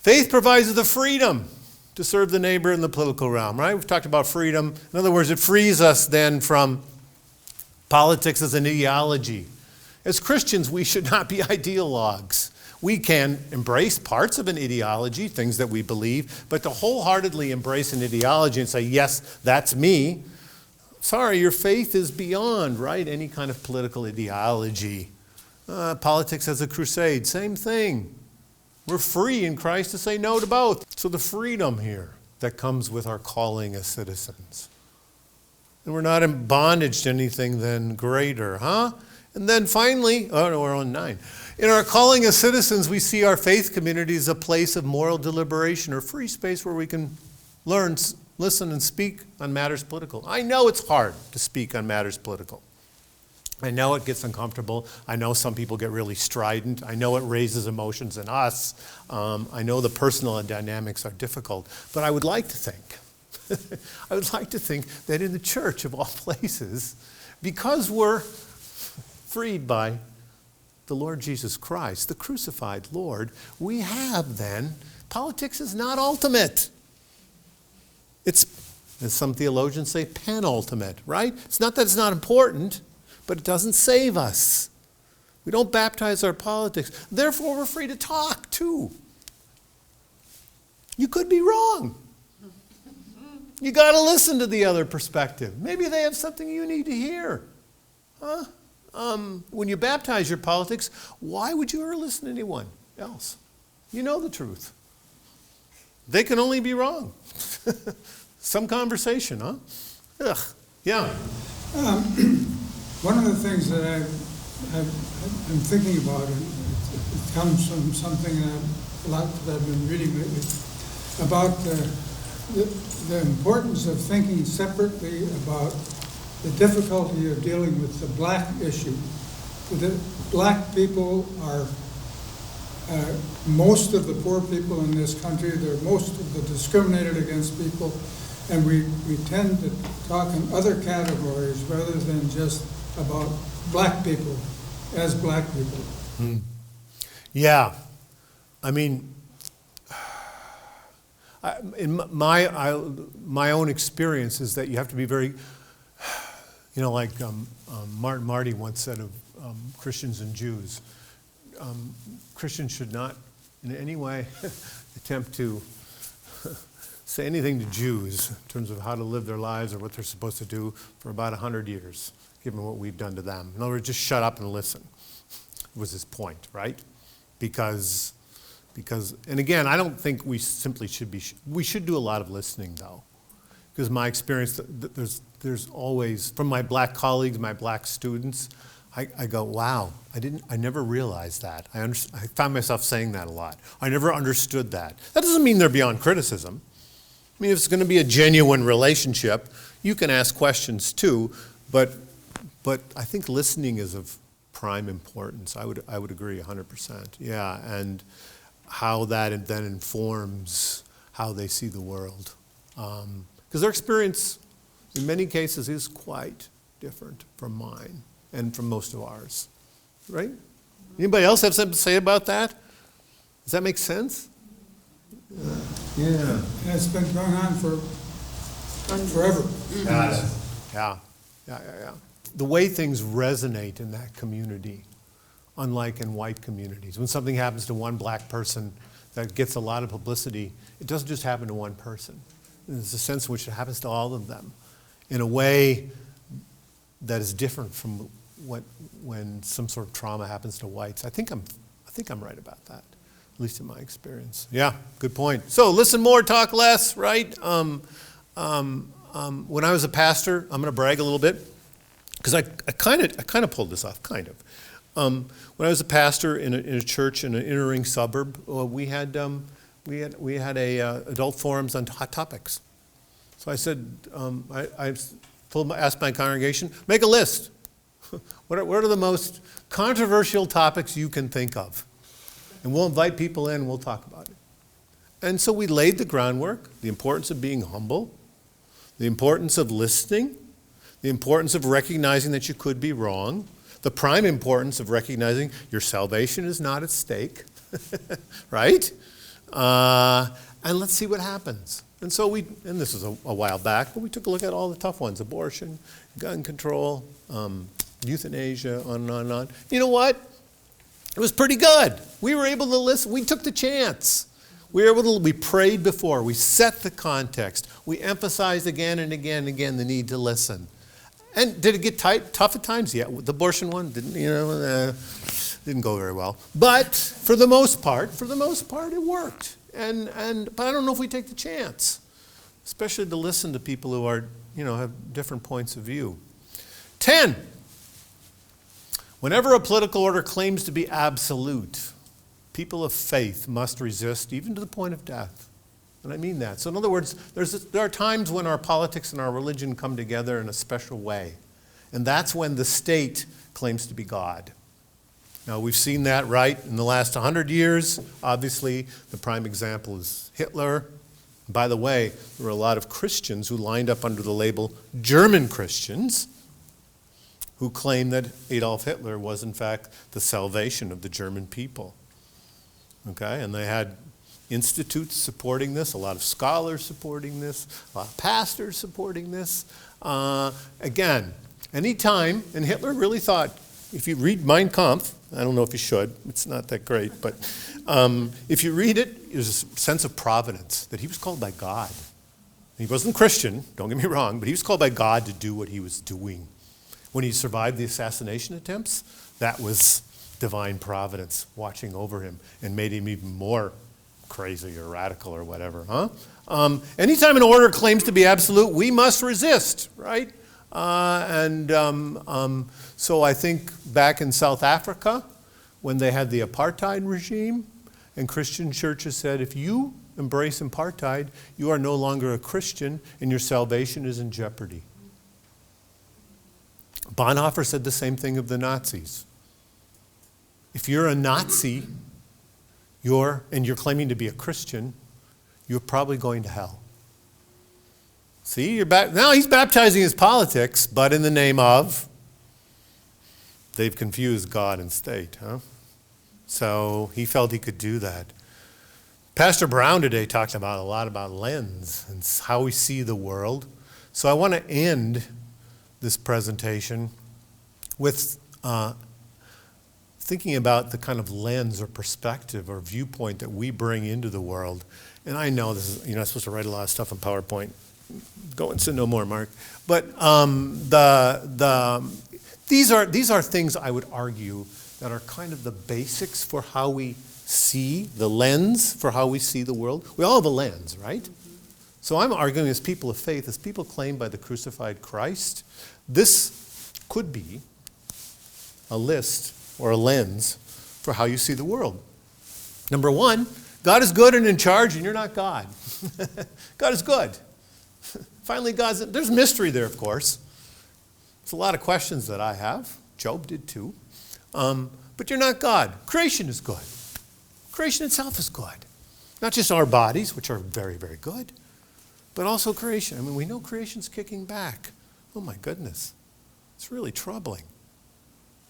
Faith provides the freedom to serve the neighbor in the political realm, right? We've talked about freedom. In other words, it frees us then from politics as an ideology. As Christians, we should not be ideologues. We can embrace parts of an ideology, things that we believe, but to wholeheartedly embrace an ideology and say, yes, that's me. Sorry, your faith is beyond, right, any kind of political ideology. Politics as a crusade, same thing. We're free in Christ to say no to both. So the freedom here that comes with our calling as citizens. And we're not in bondage to anything then greater, huh? And then finally, we're on 9. In our calling as citizens, we see our faith community as a place of moral deliberation or free space where we can learn, listen, and speak on matters political. I know it's hard to speak on matters political. I know it gets uncomfortable. I know some people get really strident. I know it raises emotions in us. I know the personal dynamics are difficult. But I would like to think, that in the church of all places, because we're freed by the Lord Jesus Christ, the crucified Lord, we have then, politics is not ultimate. It's, as some theologians say, penultimate, right? It's not that it's not important, but it doesn't save us. We don't baptize our politics. Therefore, we're free to talk, too. You could be wrong. You got to listen to the other perspective. Maybe they have something you need to hear. Huh? When you baptize your politics, why would you ever listen to anyone else? You know the truth. They can only be wrong. Some conversation, huh? Ugh. Yeah. One of the things that I'm thinking about, and it comes from something a lot that I've been reading lately, about the importance of thinking separately about the difficulty of dealing with the black issue. The black people are most of the poor people in this country. They're most of the discriminated against people. And we tend to talk in other categories rather than just about black people as black people. Yeah. I mean, in my own experience is that you have to be very, like Martin Marty once said of Christians and Jews, Christians should not in any way attempt to say anything to Jews in terms of how to live their lives or what they're supposed to do for about 100 years, given what we've done to them. In other words, just shut up and listen, was his point, right? Because, and again, I don't think we simply we should do a lot of listening, though. Because my experience, there's always, from my black colleagues, my black students, I go, wow, I never realized that. I found myself saying that a lot. I never understood that. That doesn't mean they're beyond criticism. I mean, if it's going to be a genuine relationship, you can ask questions too, but I think listening is of prime importance. I would agree 100%. Yeah, and how that then informs how they see the world. Because their experience, in many cases, is quite different from mine and from most of ours, right? Anybody else have something to say about that? Does that make sense? Yeah. And it's been going on for forever. Yeah. The way things resonate in that community, unlike in white communities. When something happens to one black person that gets a lot of publicity, it doesn't just happen to one person. There's a sense in which it happens to all of them in a way that is different from when some sort of trauma happens to whites. I think I'm right about that, at least in my experience. Yeah, good point. So listen more, talk less, right? When I was a pastor, I'm going to brag a little bit, because I kind of pulled this off, kind of. When I was a pastor in a church in an inner ring suburb, we had adult forums on hot topics. So I said, asked my congregation, make a list. What are the most controversial topics you can think of? And we'll invite people in and we'll talk about it. And so we laid the groundwork, the importance of being humble, the importance of listening, the importance of recognizing that you could be wrong, the prime importance of recognizing your salvation is not at stake, right? And let's see what happens. And so and this is a while back, but we took a look at all the tough ones: abortion, gun control, euthanasia, on and on and on. You know what? It was pretty good. We were able to listen. We took the chance. We prayed before. We set the context. We emphasized again and again and again the need to listen. And did it get tough at times? Yeah, the abortion one didn't go very well. But for the most part, it worked. But I don't know if we take the chance, especially to listen to people who are, have different points of view. 10. Whenever a political order claims to be absolute, people of faith must resist, even to the point of death. And I mean that. So in other words, there are times when our politics and our religion come together in a special way. And that's when the state claims to be God. Now, we've seen that, right, in the last 100 years. Obviously, the prime example is Hitler. By the way, there were a lot of Christians who lined up under the label German Christians who claimed that Adolf Hitler was, in fact, the salvation of the German people. Okay, and they had institutes supporting this, a lot of scholars supporting this, a lot of pastors supporting this. Again, anytime, and Hitler really thought, if you read Mein Kampf, I don't know if you should, it's not that great, but if you read it, there's a sense of providence, that he was called by God. He wasn't Christian, don't get me wrong, but he was called by God to do what he was doing. When he survived the assassination attempts, that was divine providence watching over him and made him even more crazy or radical or whatever, huh? Anytime an order claims to be absolute, we must resist, right? So I think back in South Africa, when they had the apartheid regime, and Christian churches said, if you embrace apartheid, you are no longer a Christian and your salvation is in jeopardy. Bonhoeffer said the same thing of the Nazis. If you're a Nazi, and you're claiming to be a Christian, you're probably going to hell. See, now he's baptizing his politics, but in the name of, they've confused God and state, huh? So he felt he could do that. Pastor Brown today talked a lot about lens and how we see the world. So I want to end this presentation with thinking about the kind of lens or perspective or viewpoint that we bring into the world. And I know this is, you're not supposed to write a lot of stuff on PowerPoint. Go and say no more, Mark. But these are things I would argue that are kind of the basics for how we see, the lens for how we see the world. We all have a lens, right? So I'm arguing as people of faith, as people claimed by the crucified Christ, this could be a list or a lens for how you see the world. Number one, God is good and in charge, and you're not God. God is good. Finally, there's mystery there, of course. There's a lot of questions that I have. Job did too. But you're not God. Creation is good. Creation itself is good. Not just our bodies, which are very, very good, but also creation. I mean, we know creation's kicking back. Oh my goodness. It's really troubling.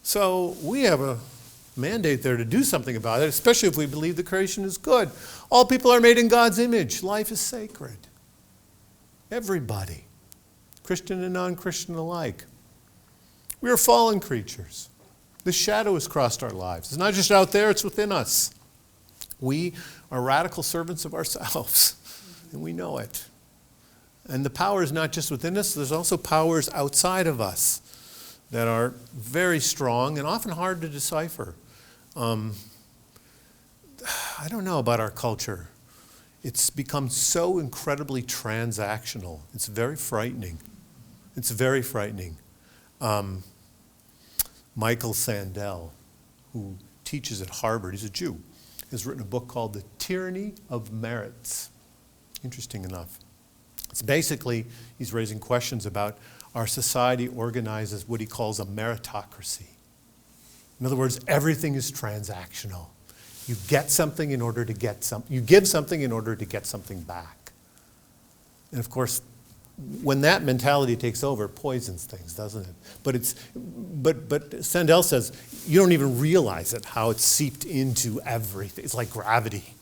So we have a mandate there to do something about it, especially if we believe the creation is good. All people are made in God's image. Life is sacred. Everybody, Christian and non-Christian alike. We are fallen creatures. The shadow has crossed our lives. It's not just out there, it's within us. We are radical servants of ourselves, and we know it. And the power is not just within us, there's also powers outside of us that are very strong and often hard to decipher. I don't know about our culture. It's become so incredibly transactional. It's very frightening. It's very frightening. Michael Sandel, who teaches at Harvard, he's a Jew, has written a book called The Tyranny of Merits. Interesting enough. It's basically, he's raising questions about our society organizes what he calls a meritocracy. In other words, everything is transactional. You get something in order to get you give something in order to get something back. And of course, when that mentality takes over, it poisons things, doesn't it? But Sandel says you don't even realize it, how it's seeped into everything. It's like gravity.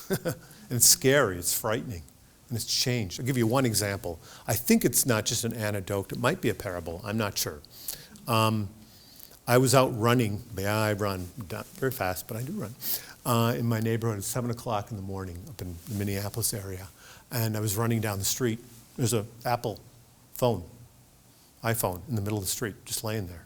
And it's scary, it's frightening, and it's changed. I'll give you one example. I think it's not just an anecdote, it might be a parable, I'm not sure. I was out running. Yeah, I run, not very fast, but I do run, in my neighborhood at 7 o'clock in the morning up in the Minneapolis area. And I was running down the street. There's an Apple phone, iPhone, in the middle of the street, just laying there.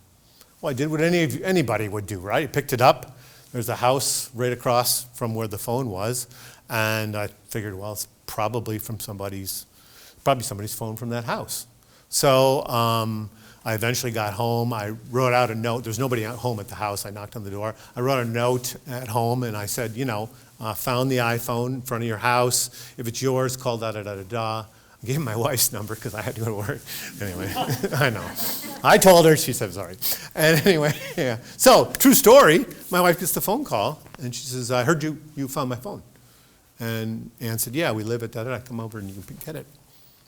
Well, I did what anybody would do, right? I picked it up. There's a house right across from where the phone was. And I figured, well, it's probably somebody's phone from that house. So I eventually got home. I wrote out a note. There's nobody at home at the house. I knocked on the door. I wrote a note at home, and I said, found the iPhone in front of your house. If it's yours, call da-da-da-da-da. I gave him my wife's number because I had to go to work. Anyway, I know. I told her. She said, sorry. And anyway, yeah. So, true story. My wife gets the phone call, and she says, I heard you found my phone. And Ann said, yeah, we live at da-da-da. Come over and you can get it.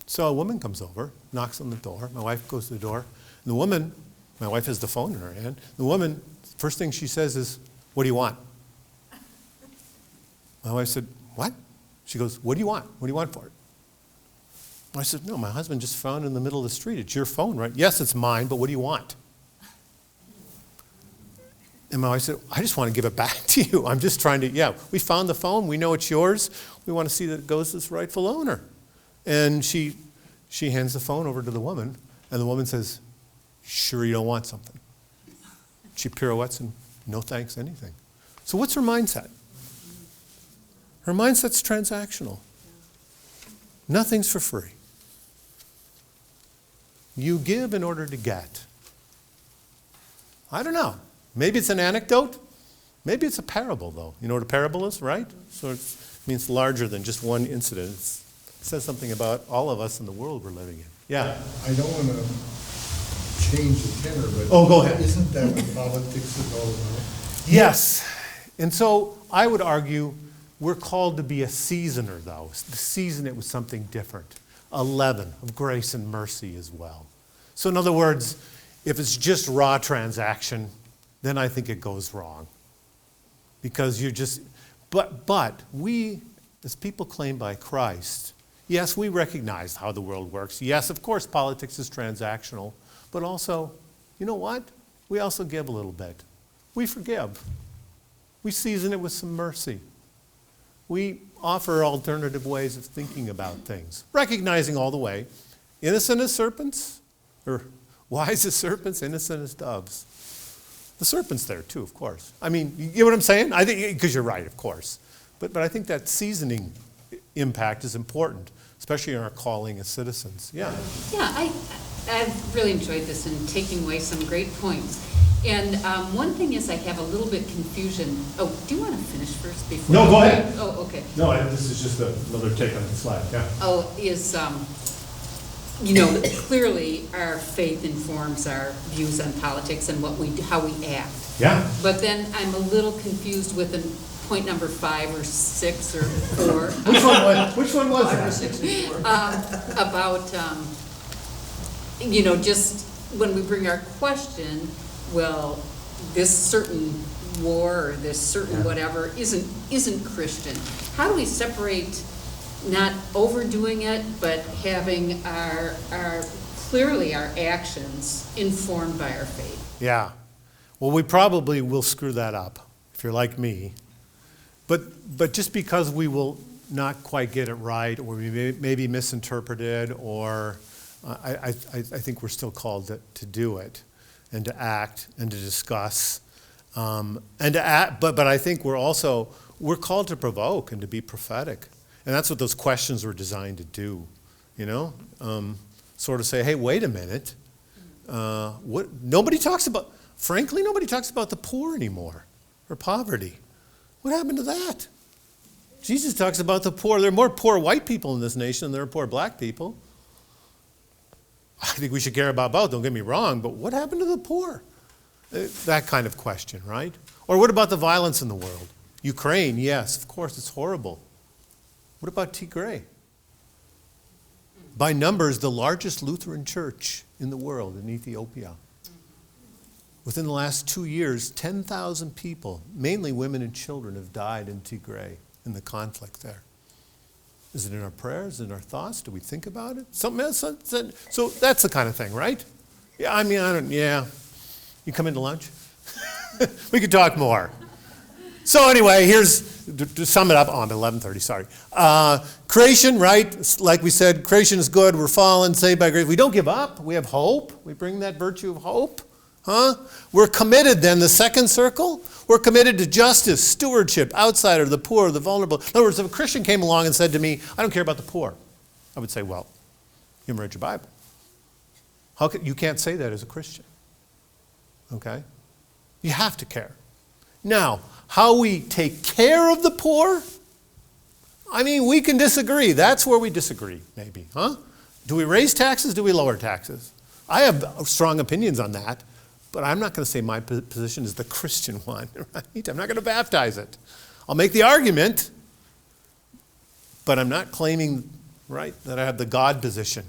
So a woman comes over, knocks on the door. My wife goes to the door. And the woman, my wife has the phone in her hand. The woman, first thing she says is, what do you want? My wife said, what? She goes, what do you want? What do you want for it? I said, no, my husband just found it in the middle of the street. It's your phone, right? Yes, it's mine, but what do you want? And my wife said, I just want to give it back to you. I'm just trying to, we found the phone. We know it's yours. We want to see that it goes to its rightful owner. And she hands the phone over to the woman, and the woman says, sure you don't want something? She pirouettes and no thanks, anything. So what's her mindset? Her mindset's transactional. Nothing's for free. You give in order to get. I don't know. Maybe it's an anecdote. Maybe it's a parable, though. You know what a parable is, right? So it means larger than just one incident. It says something about all of us in the world we're living in. Yeah? I don't want to change the tenor, but go ahead. Isn't that what politics is all about? Yes. And so I would argue we're called to be a seasoner, though. To season it with something different. A leaven of grace and mercy as well. So in other words, if it's just raw transaction, then I think it goes wrong. Because you're just, but we, as people claimed by Christ, yes, we recognize how the world works. Yes, of course, politics is transactional. But also, you know what? We also give a little bit. We forgive. We season it with some mercy. We offer alternative ways of thinking about things, recognizing all the way, innocent as serpents, or wise as serpents, innocent as doves. The serpent's there too, of course. I mean, you get what I'm saying? I think, because you're right, of course. But I think that seasoning impact is important, especially in our calling as citizens. Yeah. Yeah, I've really enjoyed this and taking away some great points. And one thing is I have a little bit confusion. Oh, do you want to finish first before? No, go ahead. Oh, okay. No, this is just another take on the slide, yeah. Oh, clearly our faith informs our views on politics and how we act. Yeah. But then I'm a little confused with point number 5 or 6 or 4. Which one was 5 or 6 and 4. About, just when we bring our question, well, this certain war or this certain whatever isn't Christian. How do we separate not overdoing it, but having our clearly our actions informed by our faith? Yeah. Well, we probably will screw that up, if you're like me. But just because we will not quite get it right, or we may be misinterpreted, or I think we're still called to do it, and to act, and to discuss, and to act. But I think we're called to provoke and to be prophetic, and that's what those questions were designed to do. Sort of say, hey, wait a minute. Nobody talks about the poor anymore, or poverty. What happened to that? Jesus talks about the poor. There are more poor white people in this nation than there are poor black people. I think we should care about both, don't get me wrong, but what happened to the poor? That kind of question, right? Or what about the violence in the world? Ukraine, yes, of course, it's horrible. What about Tigray? By numbers, the largest Lutheran church in the world in Ethiopia. Within the last 2 years, 10,000 people, mainly women and children, have died in Tigray in the conflict there. Is it in our prayers, in our thoughts? Do we think about it? Something else? So that's the kind of thing, right? Yeah, I mean, You come into lunch? We could talk more. So anyway, here's, to sum it up, I'm at 11:30, sorry. Creation, right? Like we said, creation is good, we're fallen, saved by grace. We don't give up, we have hope. We bring that virtue of hope. We're committed then, the second circle, we're committed to justice, stewardship, outsider, the poor, the vulnerable. In other words, if a Christian came along and said to me, I don't care about the poor, I would say, well, you haven't read your Bible. You can't say that as a Christian. Okay? You have to care. Now, how we take care of the poor, I mean, we can disagree. That's where we disagree, maybe, Do we raise taxes? Do we lower taxes? I have strong opinions on that, but I'm not going to say my position is the Christian one, right? I'm not going to baptize it. I'll make the argument, but I'm not claiming, right, that I have the God position.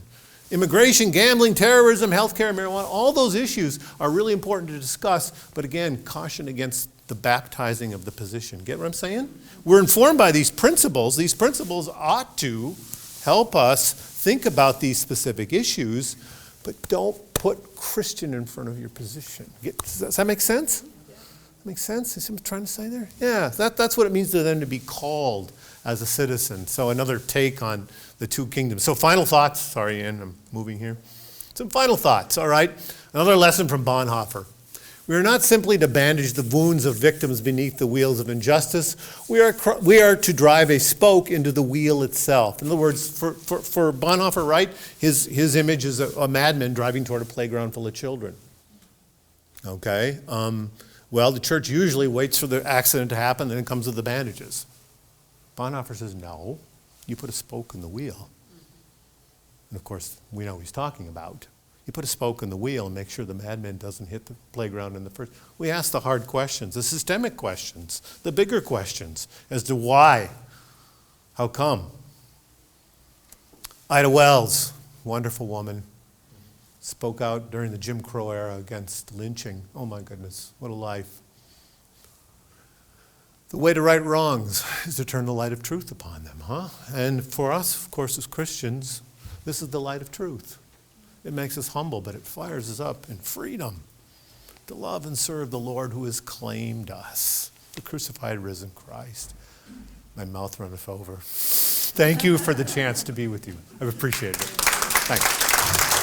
Immigration, gambling, terrorism, healthcare, marijuana, all those issues are really important to discuss, but again, caution against the baptizing of the position. Get what I'm saying? We're informed by these principles. These principles ought to help us think about these specific issues, but don't put Christian in front of your position. Does that make sense? Make sense? Is somebody trying to say there? Yeah, that's what it means to them to be called as a citizen. So another take on the two kingdoms. So final thoughts. Sorry, Ian, I'm moving here. Some final thoughts, all right? Another lesson from Bonhoeffer. We are not simply to bandage the wounds of victims beneath the wheels of injustice. We are to drive a spoke into the wheel itself. In other words, for Bonhoeffer, right, his image is a madman driving toward a playground full of children. Okay? Well, the church usually waits for the accident to happen, then it comes with the bandages. Bonhoeffer says, no, you put a spoke in the wheel. And of course, we know what he's talking about. You put a spoke in the wheel and make sure the madman doesn't hit the playground in the first. We ask the hard questions, the systemic questions, the bigger questions as to why, how come. Ida Wells, wonderful woman, spoke out during the Jim Crow era against lynching. Oh my goodness, what a life. The way to right wrongs is to turn the light of truth upon them, And for us, of course, as Christians, this is the light of truth. It makes us humble, but it fires us up in freedom to love and serve the Lord who has claimed us, the crucified, risen Christ. My mouth runneth over. Thank you for the chance to be with you. I've appreciated it. Thanks.